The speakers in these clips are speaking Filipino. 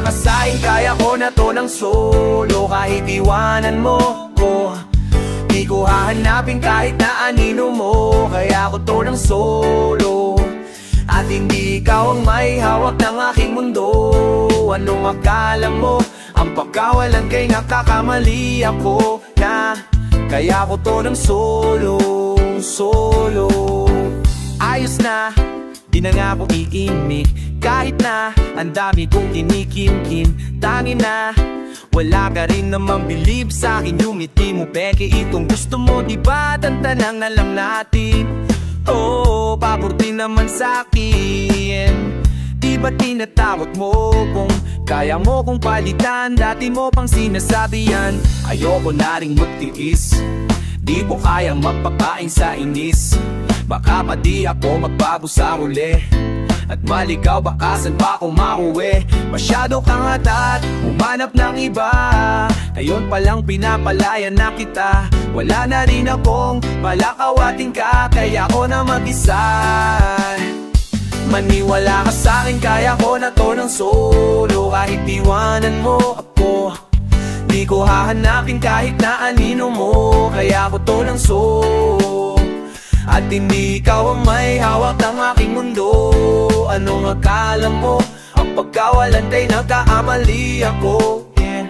ka sa'kin, kaya ko na to ng solo. Kahit iwanan mo ko, di ko hahanapin kahit na anino mo. Kaya ko to ng solo, at hindi ikaw ang may hawak ng aking mundo. Anong akala mo? Ang pagkawalan kay nakakamali ako na. Kaya ko to ng solo, solo. Ayos na, di na nga po iimik. Kahit na ang dami kong kinikimkim. Tangin na, wala ka rin namang believe sa'kin. Yumiti mo peke itong gusto mo, diba? Tantanang na lang natin. Oh, pabor din naman sa'kin. Di ba tinatawag mo kung kaya mo kong palitan? Dati mo pang sinasabi yan. Ayoko na rin magtiis, di ko kayang magpakain sa inis. Baka pa di ako magbago sa huli, at maligaw baka saan pa ako mauwi. Masyado kang atat, humanap ng iba. Ngayon palang pinapalaya na kita. Wala na rin akong palakawating ka, kaya ako na mag-isa. Maniwala ka sa'kin, kaya ko na to ng solo. Kahit iwanan mo ako, di ko hahanapin kahit na anino mo. Kaya ko to ng solo, at hindi ikaw ang may hawak ng aking mundo. Anong akala mo? Ang pagkawalan ay nagkaamali ako, yeah.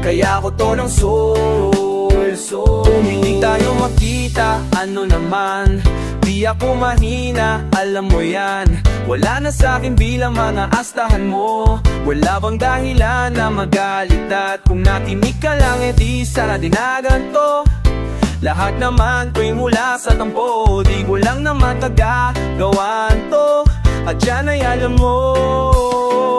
Kaya ko to ng soul, soul. Kung hindi tayo makita, ano naman? Di ako mahina, alam mo yan. Wala na sa'kin bilang mga astahan mo. Wala bang dahilan na magalit? At kung natinig ka lang, di sana dinagan to. Lahat naman ko'y mula sa tampo. Di ko lang naman tagagawan to. At yan ay alam mo,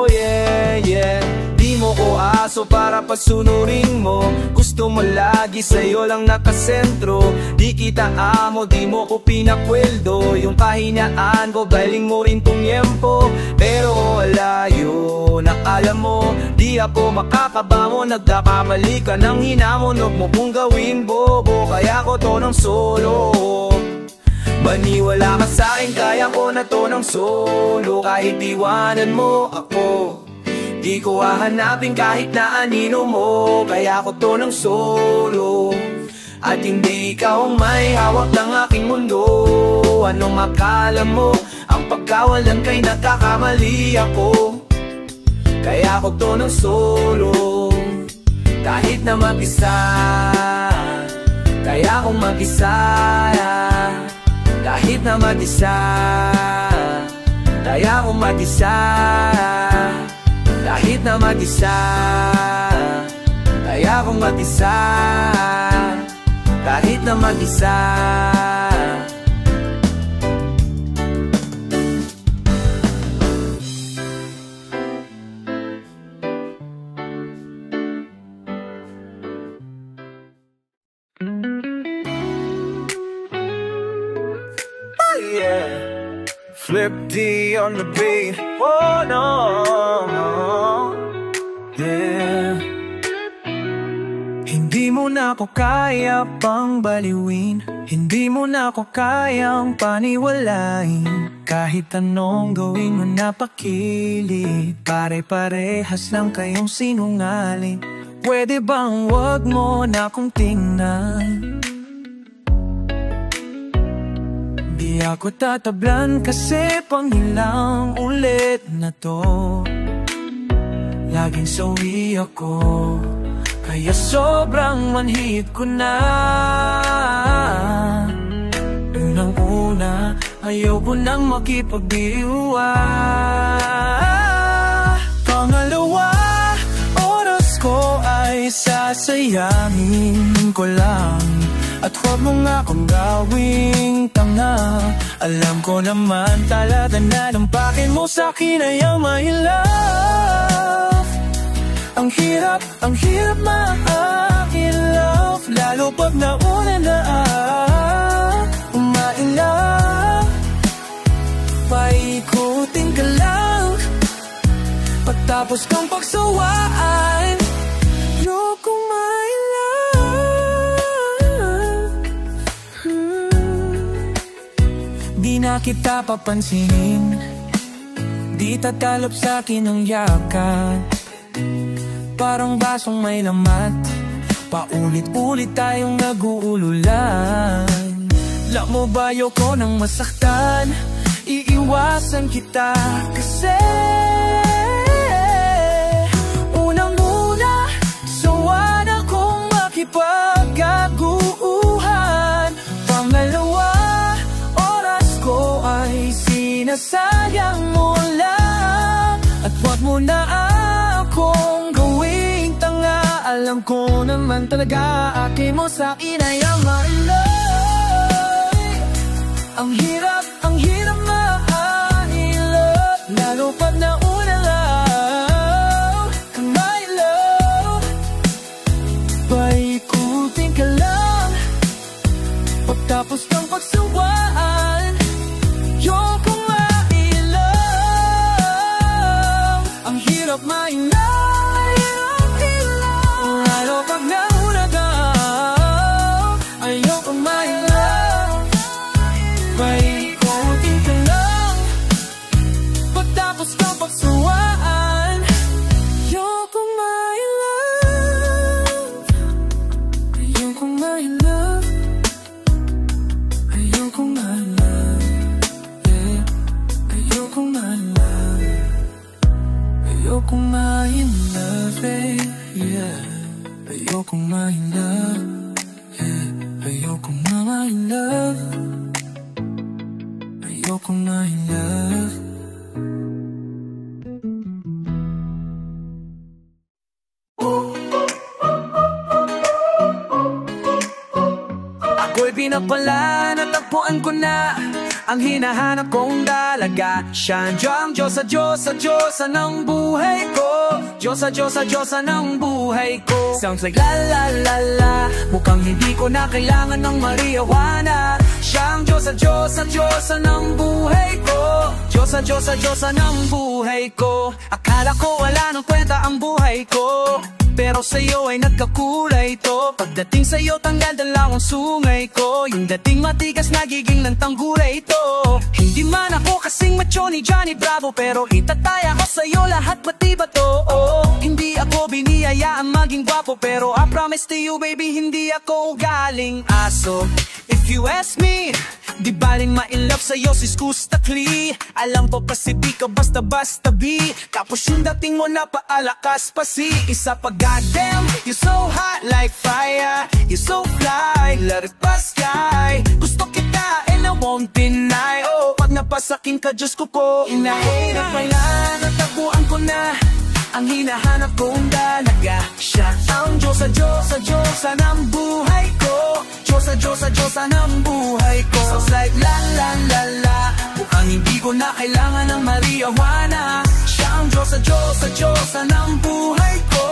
yeah, yeah. Di mo ko aso para pasunurin mo. Gusto mo lagi sa'yo lang nakasentro. Di kita amo, di mo ko pinakweldo. Yung kahinaan ko, galing mo rin tong yempo. Pero wala yun, alam mo, di ako makakabamo. Nagkakamali ka ng hinamon, huwag mo kong gawin bobo. Kaya ko to ng solo. Maniwala ka sa'kin, kaya ko na to ng solo. Kahit iwanan mo ako, di ko hahanapin kahit na anino mo. Kaya ko to ng solo, at hindi ikaw ang may hawak ng aking mundo. Anong akala mo? Ang pagkawalan kay nagkakamali ako. Kaya ko to ng solo, kahit na mag-isa. Kaya kong mag-isa, kahit na mag-isa. Kaya kong mag-isa, kahit na mag-isa. Kaya kong mag-isa, kahit na mag-isa. Flip D on the beat. Oh no, yeah. Hindi mo na ako kaya pang baliwin. Hindi mo na ako kayang paniwalain. Kahit anong gawin mo napakilig. Pare-parehas lang kayong sinungaling. Pwede bang wag mo na akong tingnan? Di ako tatablan kasi pangilang ulit na to. Laging sawi ako, kaya sobrang manhid ko na. Unang-una, ayaw ko nang makipagdiwa. Pangalawa, oras ko ay sasayangin ko lang. At huwag mo nga akong gawing tanga. Alam ko naman talaga na lampakin mo sa'kin ay ang my love. Ang hirap ma-akin love. Lalo pag nauna na umailap. Paikutin ka lang. Pagtapos kong pagsawaan, lukong my di na kita papansinin. Di tatalop sa'kin ang yakap. parang basong may lamat. Paulit-ulit tayong nag-uululan. Alam mo ba ayoko nang masaktan, iiwasan kita kasi unang-una, sawa na kong makipagkaguhan. Pangalawa, oras ko ay sinasayang mo lang. At huwag mo na akong gawing tanga. Alam ko naman talaga akin mo sa'kin ay ang my love. Ang hirap ma-I-love, lalo pag nauna lang ang my love. Paikutin ka lang pagtapos ng pagsawaan. Ayokong ma-I-love. Ang hirap ma-I-love, lalo pag nauna lang. Ayokong ma-I-love. Paikutin ka lang pagtapos ng pagsawaan. Ayokong ma-I-love. Ayokong ma-I-love. Ayokong ma-I-love. Yeah. Ayokong ma-I-love. Ayokong ma-I-love. Yeah. Ayokong ma-I-love. Yeah. Ayokong ma-I-love. Ayokong ma-I-love. Ako'y pinapala, natagpuan ko na ang hinahanap kong dalaga. Siya ang Diyosa, Diyosa, Diyosa ng buhay ko. Diyosa, Diyosa, Diyosa ng buhay ko. Sounds like la la la la. Mukhang hindi ko na kailangan ng marijuana. Siya ang Diyosa, Diyosa, Diyosa ng buhay ko. Diyosa, Diyosa, Diyosa ng buhay ko. Akala ko wala nang kwenta ang buhay ko, pero sa'yo ay nagkakulay to. Pagdating sa'yo tanggal dalawang sungay ko. Yung dating matigas nagiging lantang gulay to. Hindi man ako kasing macho ni Johnny Bravo, pero itataya ko sa'yo lahat matiba to. Hindi ako biniyayaan maging gwapo, pero I promise to you baby hindi ako galing aso. If you ask me, di baling ma-in-love sa'yo si Skustakli. Alam ko kasi di ka basta-basta bi. Tapos yung dating mo na paalakas pa si isa pa. Goddamn, you're so hot like fire. You're so fly, let it pass sky. Gusto kita and I won't deny. Oh, pag napasakin ka, Diyos ko po inahirap. Kailan natagpuan ko na ang hinahanap kong dalaga. Siya ang Diyosa, Diyosa, Diyosa ng buhay ko. Diyosa, Diyosa, Diyosa ng buhay ko. Sounds like la la la la. Mukhang hindi ko na kailangan ng marijuana. Siya ang Diyosa, Diyosa, Diyosa ng buhay ko.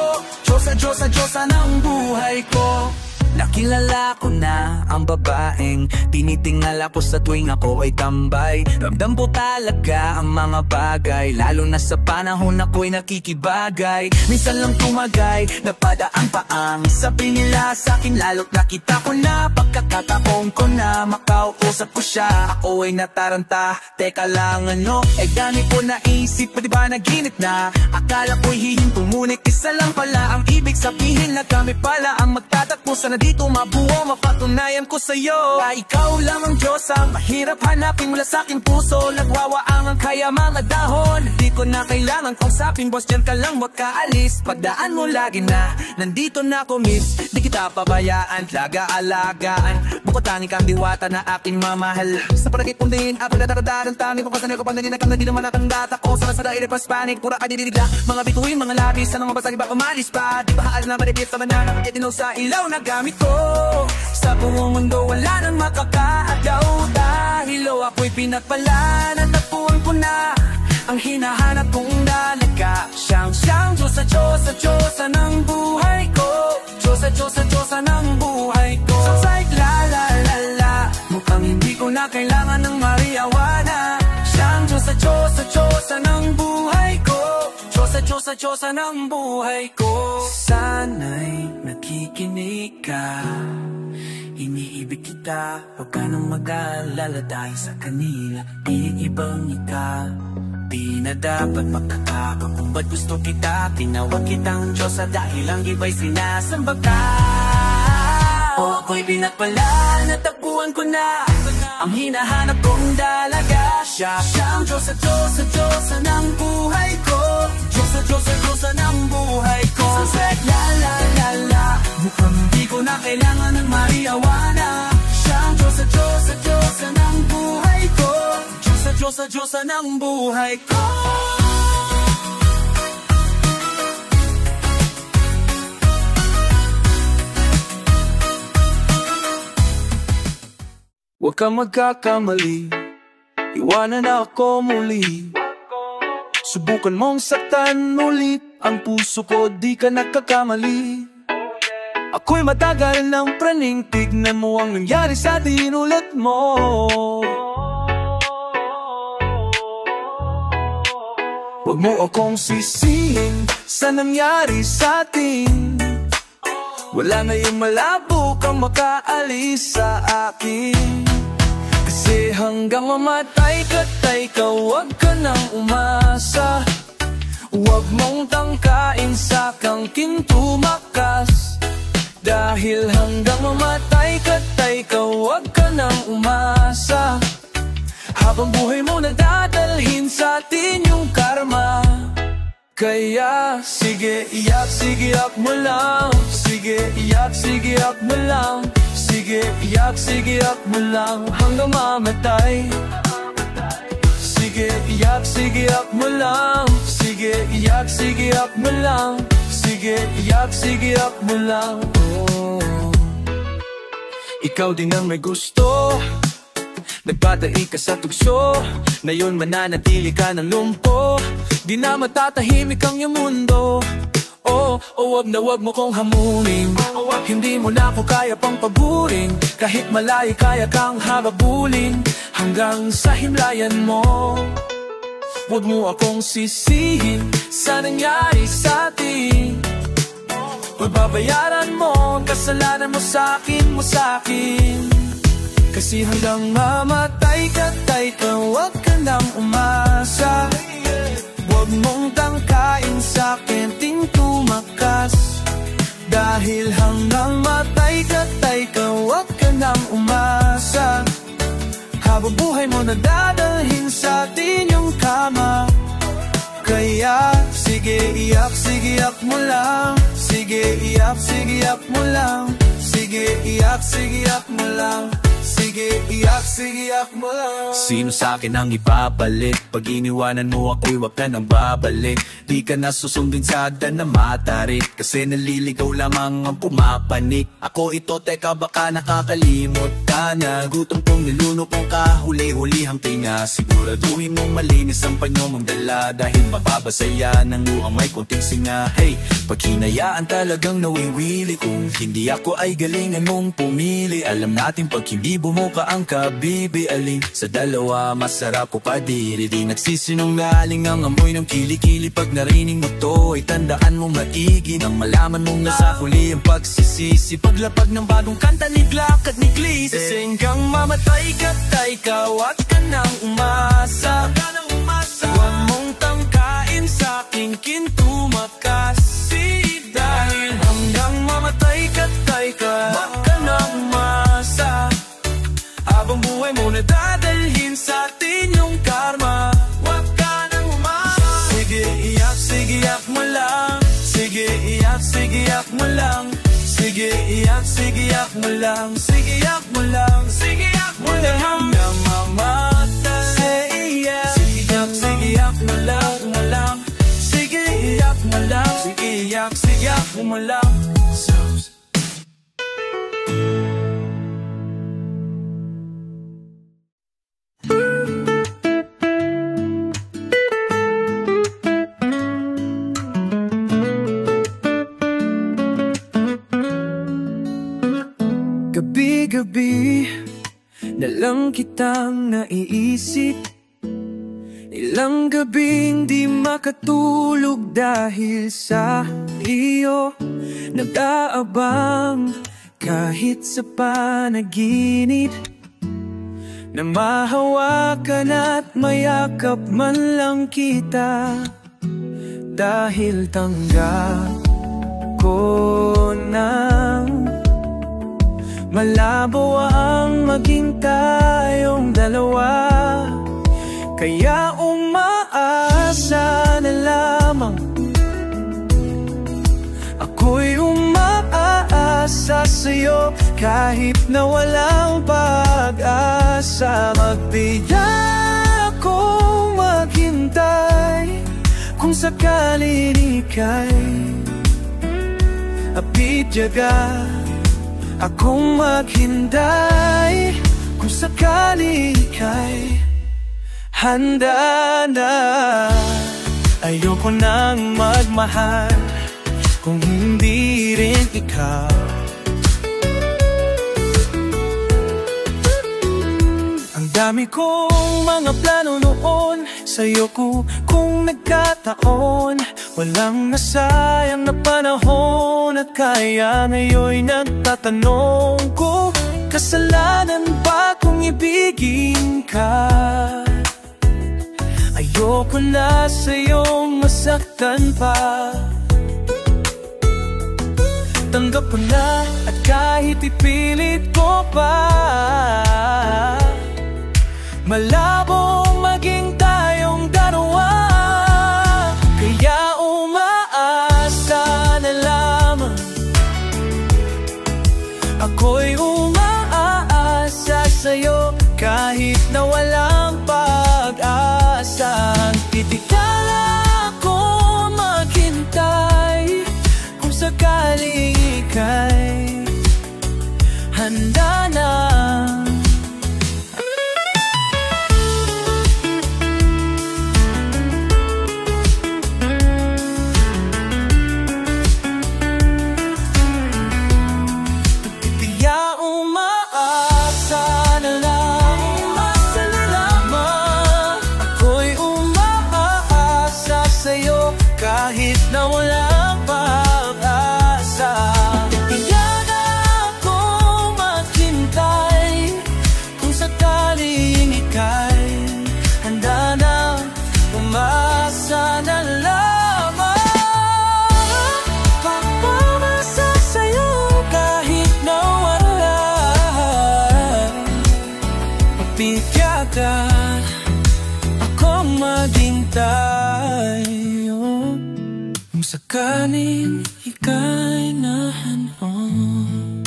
Diyosa, Diyosa, Diyosa ng buhay ko. Nakilala ko na ang babaeng tinitingala ko sa tuwing ako ay tambay. Ramdam ko talaga ang mga bagay, lalo na sa panahon ako'y nakikibagay. Minsan lang tumagay, napadaan pa ang sabi nila sa'kin, lalo't nakita ko na pagkakataon ko na makausap ko siya. Ako ay nataranta, teka lang ano, gani ko naisip, pwede ba naginip na? Akala ko'y hihinto ngunit isa lang pala ang ibig sabihin na kami pala ang magtatakbo. Sana dito mabuo, mapatunayan ko sa'yo na ikaw lang ang Diyos. Ang mahirap hanapin mula sa'king puso, nagwawaangan kaya mga dahon. Di ko na kailangan kausapin, boss dyan ka lang wag kaalis. Pagdaan mo lagi na, nandito na ako miss. Di kita pabayaan, laga-alagaan. Bukod tanging kang diwata na aking mamahal. Sa paragit kong din, ako natatadaran tanging pampasanay ko pang naninakang na di naman natanggat ako. Sana sa daire pas panic, pura ka dinidigla. Mga bituin, mga labis, sanang mabasag iba umalis pa. Di ba haal na maribit sa mananang itinaw sa ilaw na gamit ko. Sa buong mundo wala nang makakaagaw. Dahil ako'y pinagpala, natagpuan ko na ang hinahanap kong dalaga. Siyang Diyosa, Diyosa, Diyosa ng buhay ko. Diyosa, Diyosa, Diyosa ng buhay ko. Sounds like la la la la. Mukhang hindi ko na kailangan ng marijuana. Siyang Diyosa, Diyosa, Diyosa ng buhay ko. Diyosa, Diyosa, Diyosa ng buhay ko. Sana'y nakikinig ka, iniibig kita, huwag ka nang mag-alala dahil sa kanila iibang ika. Di na dapat magtataka kung ba't gusto kita. Tinawag kitang Diyosa dahil ang iba'y sinasamba ka. O ako'y pinagpala, natagpuan ko na ang hinahanap kong dalaga. Siyang Diyosa, Diyosa, Diyosa ng buhay ko. Diyosa, Diyosa, Diyosa ng buhay ko. Sunset, la la la la, mukhang di ko na kailangan ng mariawana. Siyang Diyosa, Diyosa, Diyosa ng buhay ko. Diyosa, Diyosa, Diyosa ng buhay ko. Huwag kang magkakamali, iwanan ako muli. Subukan mong saktan ulit ang puso ko, di ka nakakamali. Ako'y matagal ng praning, tignan mo ang nangyari sa dinulat mo. Huwag mo akong sisihin sa nangyari sa atin. Wala na yung malabo kang makaalis sa akin. Kasi hanggang mamatay ka, huwag ka nang umasa. Huwag mong tangkain sa kangking tumakas. Dahil hanggang mamatay ka, huwag ka nang umasa. Habang buhay mo nadadalhin sa atin yung karma. Kaya sige iyak mo lang. Sige iyak mo lang. Sige iyak mo lang hanggang mamatay. Sige iyak mo lang. Sige iyak mo lang. Sige iyak mo lang. Oh. Ikaw din ang may gusto, nagpadai ka sa tugso, na yun mananatili ka ng lumpo. Di na matatahimik ang iyong mundo. Wag na wag mo kong hamunin. Hindi mo na ako kaya pang paburin. Kahit malayo kaya kang hababulin hanggang sa himlayan mo. Wag mo akong sisihin sa nangyari sa atin. Babayaran mo ang kasalanan mo sa akin. Kasi hanggang mamatay ka, huwag ka nang umasa. Huwag mong tangkain sa akin, ting tumakas. Dahil hanggang matay ka, huwag ka nang umasa. Habang buhay mo nadadalhin sa atin yung kama. Kaya sige iyak mo lang. Sige iyak mo lang. Sige iyak mo lang. Sige iyak mo lang. Sino sa'kin ang ipapalit? Pag iniwanan mo ako'y wag ka nang babalik. Di ka na susundin sa daan na matarik. Kasi naliligaw lamang ang pumapanik. Ako ito, teka baka nakakalimot ka na. Gutom kong nilunok kong kahuli-hulihang tinga. Siguraduhin mong malinis ang panyo mong dala. Dahil mapapasaya ng luhang may konting singa. Hey, pag hinayaan talagang nawiwili. Kung hindi ako ay galingan mong pumili. Alam natin pag hindi bumuka ang kabibialin. Sa dalawa masarap ko padiri. Di nagsisinungaling ang amoy ng kilikili. Pag narinig mo to ay tandaan mo maigi. Nang malaman mong nasa huli ang pagsisisi. Paglapag ng bagong kanta ni Glock at ni Glees. Hanggang mamatay ka, huwag ka nang umasa. Huwag mong tangkain sa aking kintumakas. Dahil hanggang mamatay ka, huwag ka nang umasa. Habang buhay mo nadadalhin sa atin yung karma. Huwag ka nang umasa. Sige iyak mo lang. Sige iyak mo lang. Sige iyak mo lang. Sige iyak mo lang. Sige iyak mo lang hanggang mamatay. Sige iyak mo lang. Sige iyak mo lang. Sige iyak mo lang. Gabi-gabi na lang kitang naiisip. Ilang gabing di makatulog dahil sa iyo. Nag-aabang kahit sa panaginip. na mahawakan at mayakap man lang kita. Dahil tanggap ko nang malabo ang maging tayong dalawa. Kaya umaasa na lamang, ako'y umaasa sa'yo kahit na walang pag-asa. Magbiyak akong maghintay kung sakaling ika'y apidyaga. Akong maghintay kung sakaling ika'y handa na. Ayoko nang magmahal kung hindi rin ikaw. Ang dami kong mga plano noon sa'yo ko kung nagkataon. Walang nasayang na panahon at kaya ngayon'y nagtatanong ko, kasalanan ba kung ibigin ka? Ayoko na sa'yong masaktan pa. Tanggap ko na at kahit ipilit ko pa, malabong maging tayong dalawa. Kaya umaasa na lamang, ako'y umaasa sa'yo kahit na walang pag-asa. Titigala ako maghintay kung sakaling ika'y handa na. Kahit na walang pag-asa, iyan ako maghintay kung sakaling ika'y handa na. Umasa na lamang, pagpapasa sa'yo kahit na walang pagpigyagan. Akong maghintay kung sakaling ika'y nahanong.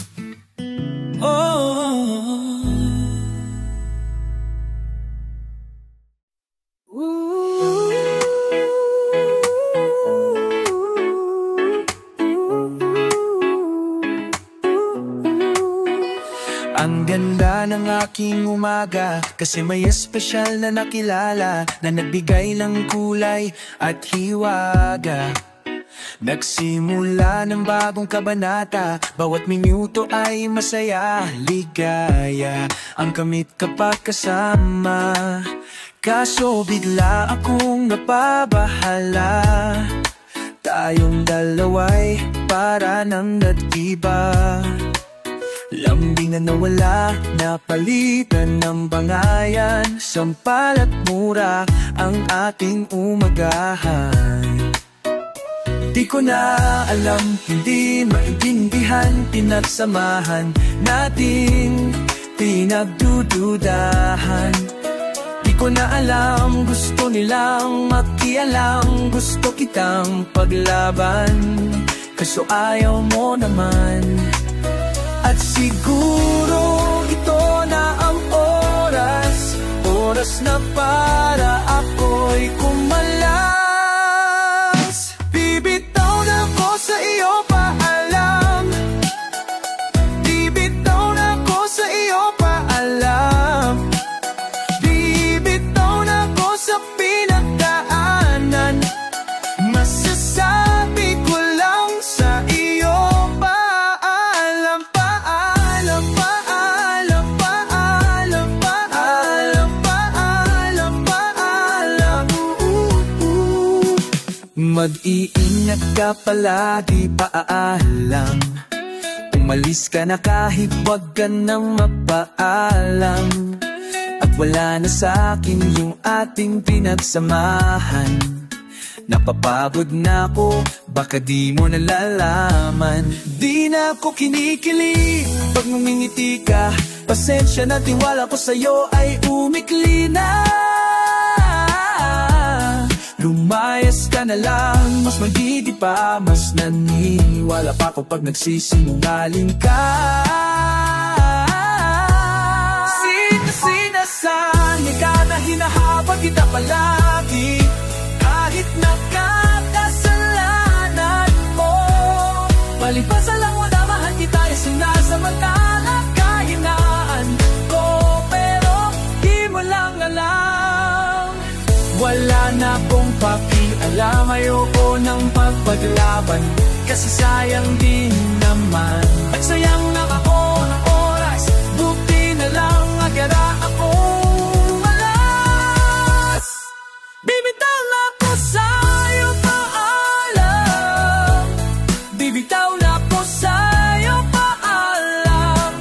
Ang ganda ng aking umaga kasi may espesyal na nakilala na nagbigay ng kulay at hiwaga. Nagsimula ng bagong kabanata, bawat minuto ay masaya, ligaya ang kamit kapag kasama. Kaso bigla akong napabahala, tayong dalawa'y para nang nag-iba. Lambing na nawala, napalitan ng bangayan, sampal at mura ang ating umagahan. Di ko na alam, hindi maintindihan, pinagsamahan nating pinagdududahan. Di ko na alam, gusto nilang makialam, gusto kitang paglaban, kaso ayaw mo naman. At siguro ito na ang oras, oras na para ako'y kumalas. Bibitaw na ko sa iyo paalam, bibitaw na ko sa iyo paalam, bibitaw na ko sa pinagdaanan. Masasabi ko lang sa iyo mag-iingat ka palagi, paalam. Umalis ka na kahit wag ka nang mapaalam. wala na sa'kin yung ating pinagsamahan. Napapagod na ako, baka di mo nalalaman. Di na ako kinikilig pag ngumingiti ka. Pasensya na, tiwala ko sa'yo ay umikli na. Lumayas ka na lang, mas magiging pa. Mas naniwala pa ako pag nagsisinungaling ka. Sinasanay ka na hinahabag kita palagi, kahit nakakasalanan mo. Palibasa lang wala mahal kita, sinasamantala kahinaan ko. Pero di mo lang alam, wala na akong pakialam. Ayoko ng pagpaglaban, kasi sayang din naman. At sayang lang ako ng oras, buti na lang agara akong malas. Bibitaw na ako sa'yo, paalam. Bibitaw na ako sa'yo, paalam.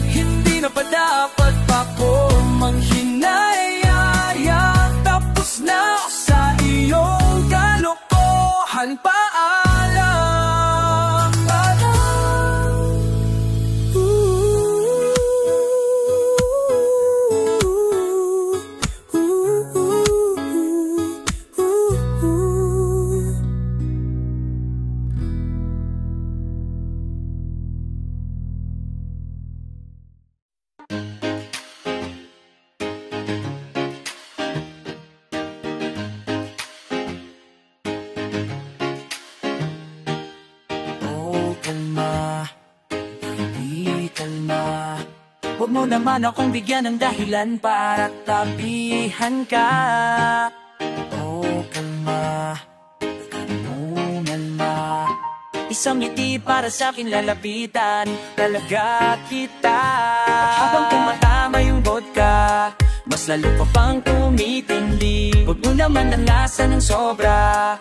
Hindi na pa dapat pa ko manghinayaya. Tapos na sa iyong kalokohan, paalam, paalam. Huwag mo naman akong bigyan ng dahilan para tabihan ka. Oh, kalma, kalma. Isang ngiti para sa'kin lalapitan talaga kita. Habang tumatama yung vodka, mas lalo pa pang tumitindi. Huwag mo naman ang lasa ng sobra,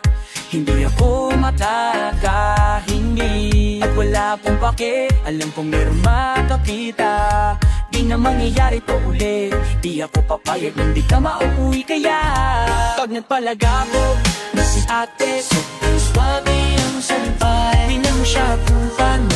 hindi ako makakahingi. At wala pong pake, alam kong meron makakita. Di na mangyayari to uli, di ako papayag nang di ka mauuwi. Kaya pag nagpalagabo na si ate, sobrang swabe ang salbay. Tingnan mo siya kung paano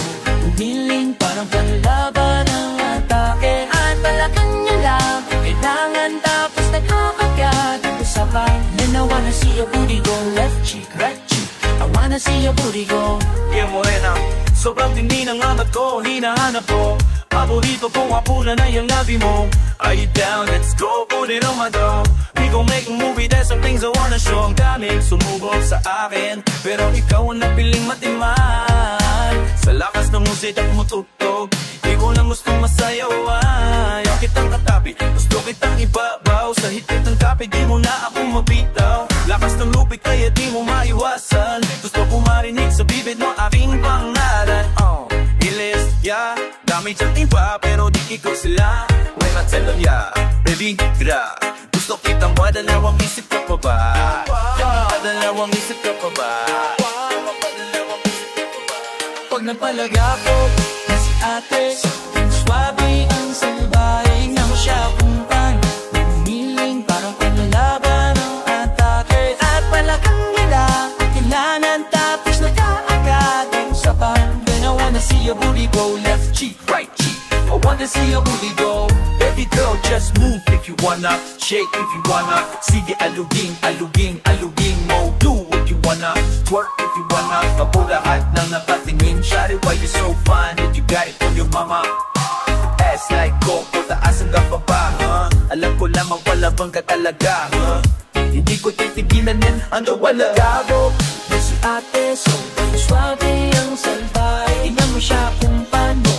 umiling, parang panlaban ang atake. At palakang niya lang kailangan, tapos nagkakagat ang usapan. Then I wanna see your booty go left cheek, right cheek. I wanna see your booty go. Yeah, morena, sobrang tindi ng amat ko, hinahanap ko. Paborito ko, apura na yung labi mo. Are you down? Let's go, put it on my door. We gon' make a movie, there's some things I wanna show. Ang daming sumubok sa akin, pero ikaw ang napiling matiman. Sa lakas ng musik at mutugtog, di ko lang gustong masayawan. Ayaw kitang katabi, gusto kitang ibabaw. Sa hitit ng kape, di mo na ako mabitaw. Lakas ng lupit, kaya di mo maiwasan. Gusto ko marinig sa bibig mo aking pangalan. Ilis, yeah, dami dyan iba, pero di ikaw sila. When I tell them, yeah, baby, gra, gusto kitang madalawang isip ka pa ba? Madalawang isip ka pa ba? Pag napalagako na si ate, swabe ang salbay. Tingnan mo siya kung paano umiling, parang panlalaban ang atake. At palakang nila kailangan, tapos nagkaagad ang usapan. Then I wanna see your booty go left cheek, right cheek. I wanna see your booty go. Baby girl, just move if you wanna, shake if you wanna. Sige, aluging, aluging, aluging mo. Do what you wanna, twerk if you wanna. Kapulahat nang nakatingin, shawty, why you so fine? If you got it from your mama. Ass like Coco, taas hanggang baba, huh? Alam ko lamang palabang ka talaga, huh? Hindi ko titigilan yan, ano wala. Gabo na si ate, sobrang swabe ang salbay. Tingnan mo siya kung paano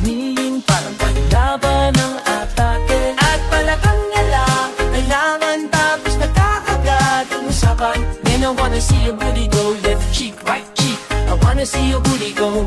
umiling, parang panlaban ang atake. At palakang niya lang kailangan, tapos nagkakagat ang usapan. Then I wanna see your booty go left cheek, right cheek. I wanna see your booty go.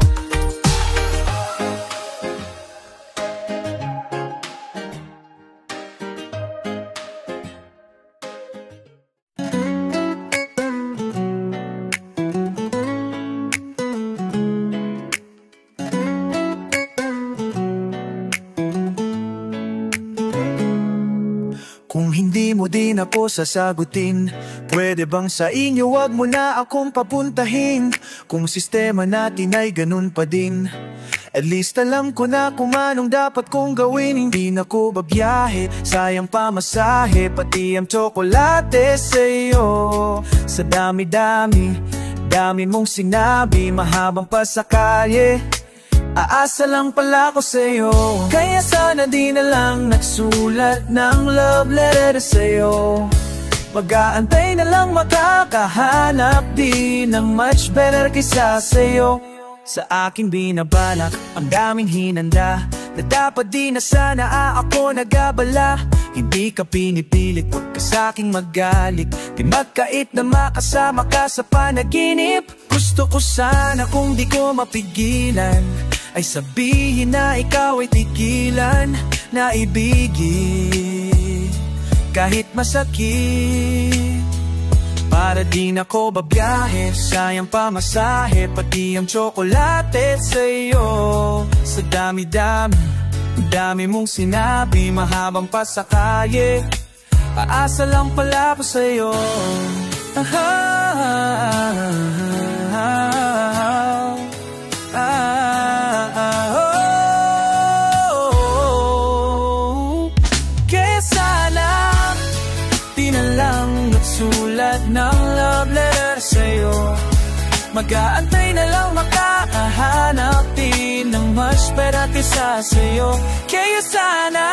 Kung hindi mo din ako sasagutin, pwede bang sa inyo wag mo na akong papuntahin? Kung sistema natin ay ganun pa din, at least alam ko na kung anong dapat kong gawin. Hindi na ko babiyahe, sayang pamasahe, pati ang tsokolate sa'yo. Sa dami-dami mong sinabi, mahabang pa sa kalye, aasa lang pala ko sa'yo. Kaya sana di na lang nagsulat ng love letter sa'yo. Mag-aantay na lang makakahanap din ng much better kaysa sa'yo. Sa aking binabalak, ang daming hinanda, na dapat di na sana ako nagabala. Hindi ka pinipilit, huwag ka sa'king magalit, di magkait na makasama ka sa panaginip. Gusto ko sana kung di ko mapigilan, ay sabihin na ikaw ay tigilan na ibigin kahit masakit. Para di na ko babiyahe, sayang pamasahe, pati ang tsokolate sa'yo. Sa dami mong sinabi, mahabang pa sa kalye, aasa lang pala ko sa'yo. Kaya sana di na lang nagsulat ng love letter sa'yo. Mag-aantay na lang makahanap din ng much better kaysa sa'yo. Kaya sana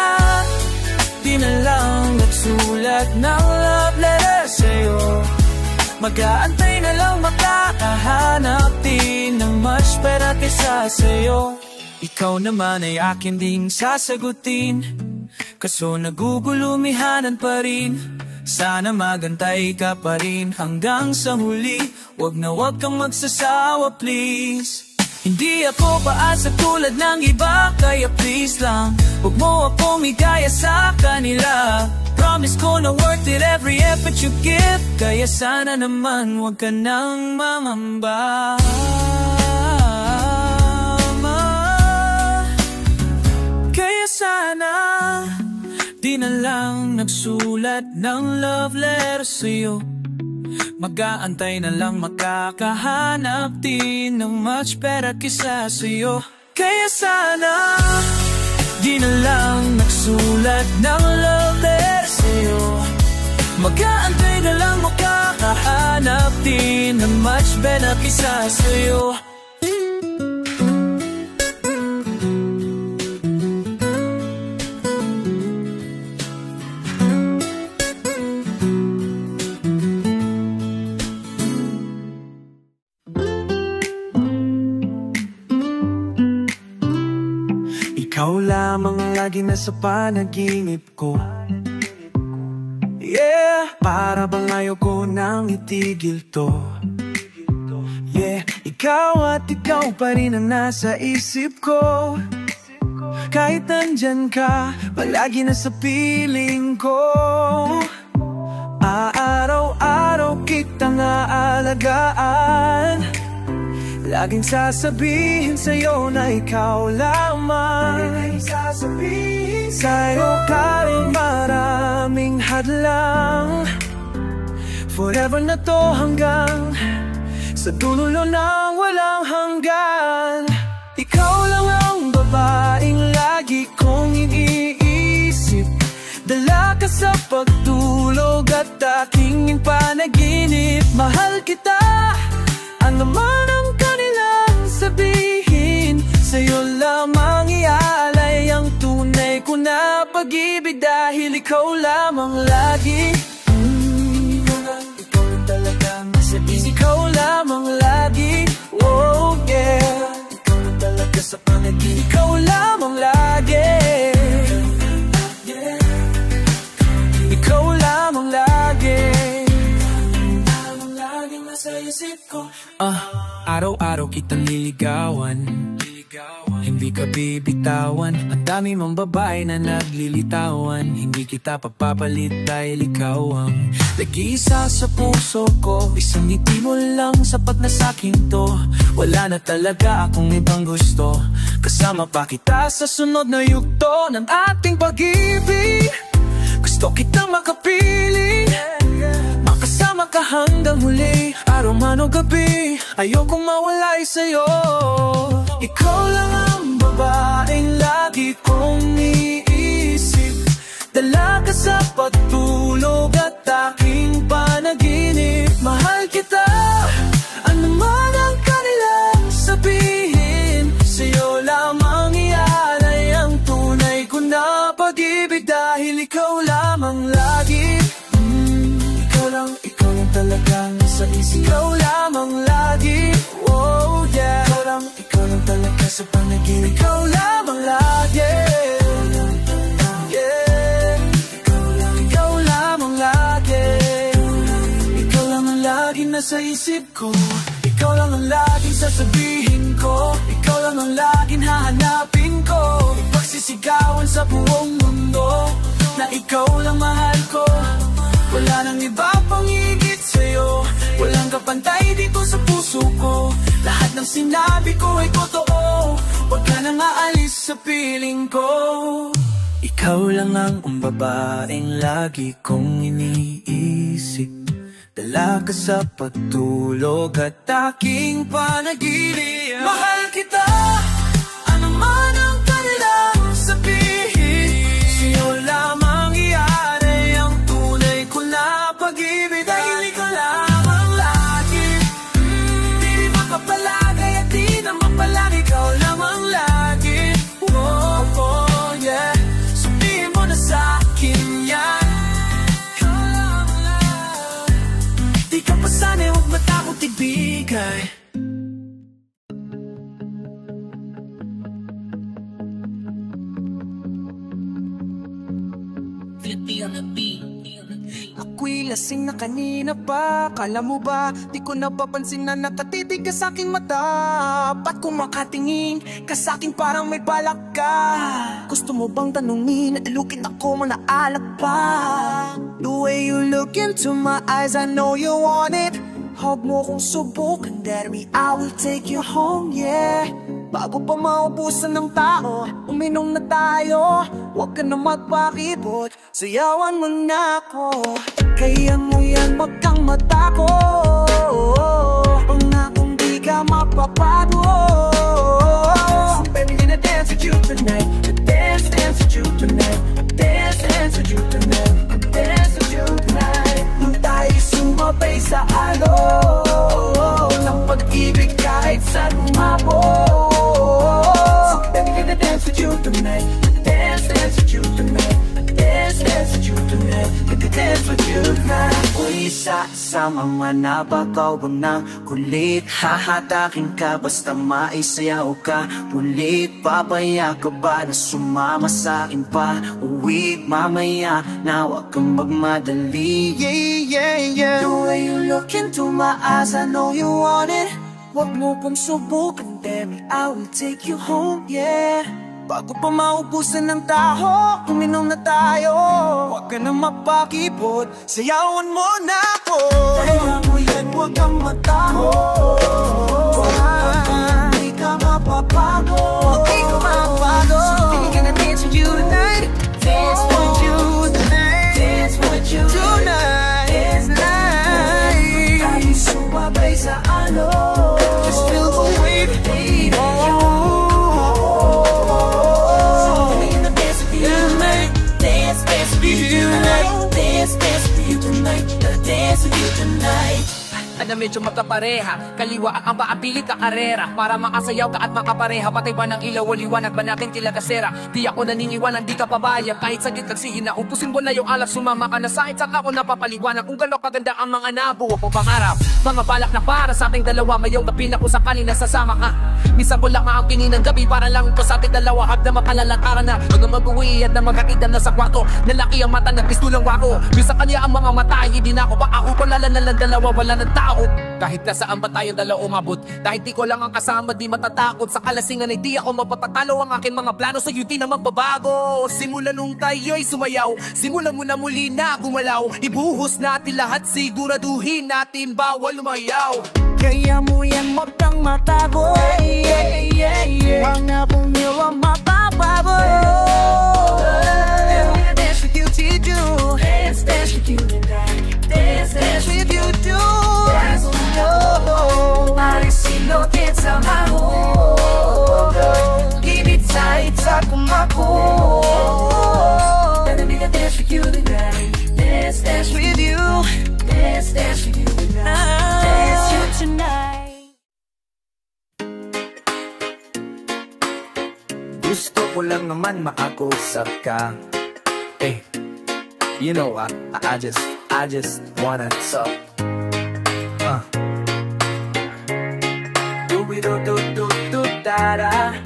di na lang nagsulat ng love letter sa'yo. Mag-aantay na lang makahanap din ng much better kaysa sa'yo. Ikaw naman ay akin ding sasagutin, kaso nagugulumihanan pa rin. Sana magantay ka pa rin hanggang sa huli, wag na wag kang magsasawa please. Hindi ako paasa tulad ng iba, kaya please lang, wag mo akong igaya sa kanila. Promise ko na worth it every effort you give, kaya sana naman wag ka nang mamamba. Kaya sana di na lang nagsulat ng love letter sa'yo. Mag-aantay na lang makakahanap din ng much better kaysa sa'yo. Kaya sana di na lang nagsulat ng love letter sa'yo. Mag-aantay na lang makakahanap din ng much better kaysa sa'yo. Ikaw lamang lagi nasa panaginip ko. Yeah, para bang ayoko nang itigil to. Yeah, ikaw at ikaw pa rin ang nasa isip ko. Kahit nandyan ka, palagi nasa piling ko. Araw-araw kitang aalagaan, laging sasabihin sa'yo na ikaw lamang. Sa'yo kahit maraming hadlang, forever na to hanggang sa dulo ng walang hanggan. Ikaw lang ang babaeng lagi kong iniisip, dala ka sa pagtulog at aking panaginip. Mahal kita, ano man ang kanilang sabihin, sa'yo lamang iaalay ang tunay ko na pag-ibig, dahil ikaw lamang lagi. Ikaw lang talaga nasa isip, ikaw lamang lagi. Oh yeah, ikaw lang talaga sa panaginip, ikaw lamang lagi. Ikaw lamang lagi. Araw-araw kitang liligawan, hindi ka bibitawan. Ang dami mong babae na naglilitawan, hindi kita papapalit dahil ikaw ang nag-iisa sa puso ko. Isang ngiti mo lang sapat na sa'kin to, wala na talaga akong ibang gusto. Kasama pa kita sa sunod na yugto ng ating pag-ibig. Gusto kitang makapiling, makasama ka hanggang huli. Araw man o gabi, ayokong mawalay sa'yo. Ikaw lang ang babaeng lagi kong iniisip. Dala ka sa pagtulog at aking panaginip. Mahal kita, ano man ang kanilang sabihin. Sa'yo lamang ialay ang tunay ko na pag-ibig. Dahil ikaw lamang lagi, ikaw lang talagang sa isip. Ikaw lamang lagi, oh yeah. Ikaw lang talaga sa panaginip. Ikaw lamang lagi, yeah. Ikaw lamang lagi. Ikaw lang ang lagi nasa isip ko. Ikaw lang ang laging sasabihin ko. Ikaw lang ang laging hahanapin ko. Pagsisigawan sa buong mundo na ikaw lang mahal ko. Wala nang iba pang higit sa'yo. Walang kapantay dito sa puso ko. Lahat ng sinabi ko ay totoo. Huwag ka nang aalis sa piling ko. Ikaw lang ang babaeng lagi kong iniisip. Dala ka sa pagtulog at aking panaginip. Mahal kita, ano man ang kanilang sabihin. Sa'yo lamang ialay ang tunay ko na pag-ibig. Dahil ikaw lamang lagi, di makapalagay at di na mapalag. Ikaw lamang lagi, oh, oh yeah. Sabihin mo na sa'kin yan. Di ka pa sana'y huwag matakot ibigay. Ako'y lasing na kanina pa. Kala mo ba, di ko napapansin na nakatitig ka sa'king mata. Ba't kung makatingin ka sa'kin parang may balak ka? Gusto mo bang tanungin, alukin ako manaalag pa? The way you look into my eyes, I know you want it. Huwag mo kong subukan, daddy, I will take you home, yeah. Bago pa maubusan ng tao, uminom na tayo. Huwag ka na magpakipot, sayawan mo na ako. Kaya mo yan, wag kang matakot. Pangakong di ka mapapago. So baby, gonna dance with you tonight. Dance with you tonight. Dance with you tonight. Dance with you tonight. Nung tayo sumabay sa alo ng pag-ibig kahit saan umabot. Dance with you tonight. Dance with you tonight. Dance with you tonight. Dance with you tonight. Ako'y isa sa mga napakawang na kulit. Hahatakin ka basta maisayaw ka. Pulit, papaya ka ba na sumama sa'kin pa? Uwi mamaya na huwag kang magmadali. Yeah, yeah, yeah. The way you look into my eyes, I know you want it. Huwag mo pang subukan, baby, I will take you home, yeah. Bago pa maubusan ng taho, uminom na tayo. Huwag ka na mapakipot, sayawan mo na ako. Kaya mo yan, huwag kang mataho. Hindi ka mapapago. Hindi ka mapapago. So we're gonna dance with you tonight. Dance with you tonight. Dance with you tonight. Dance night. Tayo sumabay sa ano. Just feel the wave, baby. Dance with you tonight. Na medyo magkapareha, kaliwa ang paabilit ka karera. Para makasayaw ka at makapareha, patay ba ng ilaw o liwanag ba natin tila kasera? Di ako naniniwanan, di ka pabayag. Kahit saglit nagsihin na, upusin mo na yung alak. Sumama ka na sa akin, saka ako napapaliwanag kung gano'n kaganda ang mga nabuo ko pangarap. Mga balak na para sa ating dalawa, mayong gabi na kung sakali nasasama ka. Minsan ko lang ang kinin ng gabi, para lang ko sa ating dalawa. Hag na makalalakaran na, hanggang mag-uwi at na magkakita na sa kwarto. Nalaki ang mata, nagpistulang wako. Minsan kanya ang mga mata, hindi na ako pa ako. Palala na lang dalawa, wala ng tao. Kahit nasaan ba tayong dalawa umabot, dahil di ko lang ang kasama, di matatakot. Sa kalasingan ay di ako mapatatalo. Ang aking mga plano sa'yo di na magbabago. Simula nung tayo'y sumayaw, simulan mo na muli na gumalaw. Ibuhos natin lahat, siguraduhin natin bawal lumayaw. Kaya mo yan, wag kang matago. Hanapon niyo ang mapapago. Dance with you till June. kung ako. Let me dance with you tonight. Dance with you. Dance with you tonight. Dance you tonight. Gusto ko lang naman makakusap ka. Hey, you know what? I just wanna talk. Do-do-do-do-do-da-da.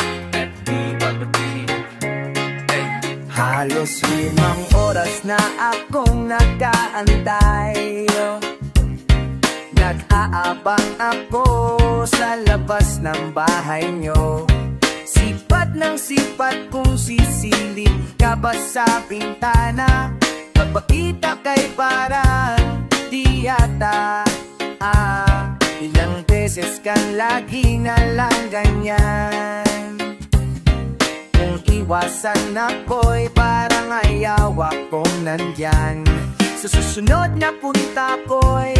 Halos 5 oras na akong nag-aantay. Nag-aabang ako sa labas ng bahay nyo. Sipat ng sipat kung sisilip ka ba sa bintana. Pagpakita kay parang di yata. Ilang beses kang lagi na lang ganyan. Kung iwasan ako'y parang ayaw akong nandyan. Sa susunod na punta ko'y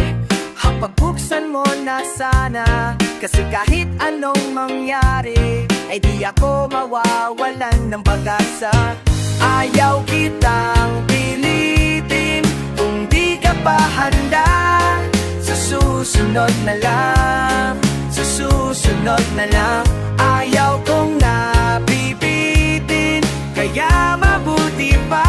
hapagbuksan mo na sana. Kasi kahit anong mangyari ay di ako mawawalan ng pag-asa. Ayaw kitang pilitin kung di ka pa handa. Sa susunod na lang, sa susunod na lang. Ayaw kong nabibitin, kaya mabuti pa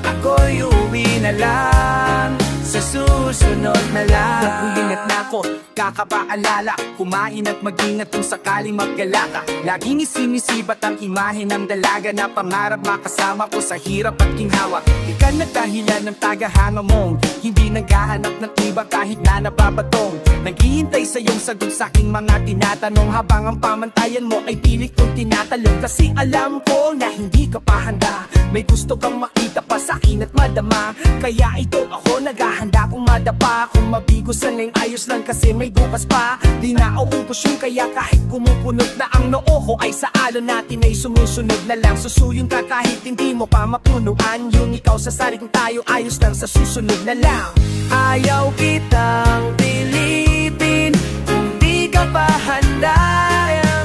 ako'y uwi na lang. Sa susunod na lang. Nag-uingat na ako, kakapaalala. Kumain at mag-ingat kung sakaling maggala ka. Laging isinisibat ang imahe ng dalaga na pangarap makasama ko sa hirap at ginhawa. Di ka nagdahilan ng tagahanga mong hindi naghahanap ng iba kahit na nababatong. Naghihintay sa iyong sagot sa aking mga tinatanong, habang ang pamantayan mo ay pilit kong tinatalong. Kasi alam ko na hindi ka pa handa. May gusto kang makita pa sa akin at madama. Kaya ito ako naghahanda kung madapa. Kung mabigusan ay ayos lang kasi may bukas pa. Di na uubos yun kaya kahit kumupunod na ang noo ko ay sa alon natin ay sumusunod na lang. Susuyong ka kahit hindi mo pa mapunuan. Yung ikaw sa sarili kung tayo ayos lang sa susunod na lang. Ayaw kitang pilitin kung di ka pa handa.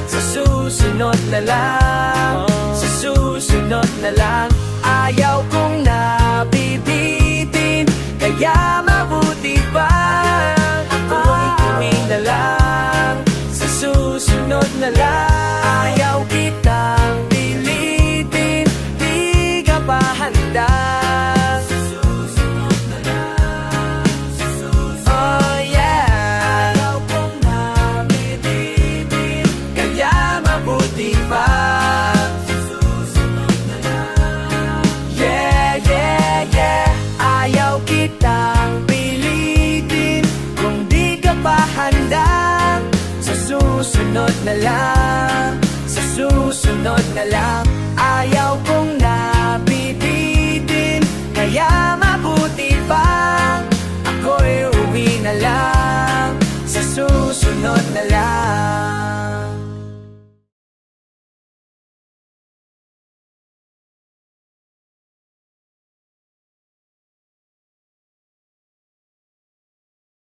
Sa susunod na lang, sa susunod na lang. Ayaw kong nabibitin, kaya mabuti pa ako'y uwi na lang. Sa susunod na lang. Ayaw kitang pilitin, di ka pa handa. Sa susunod na lang, sa susunod. Oh yeah. Ayaw kong nabibitin, kaya mabuti pa. Sa susunod na lang. Yeah, yeah, yeah. Ayaw kitang pilitin kung di ka pa handa. Sa susunod na lang, sa susunod na lang. Ayaw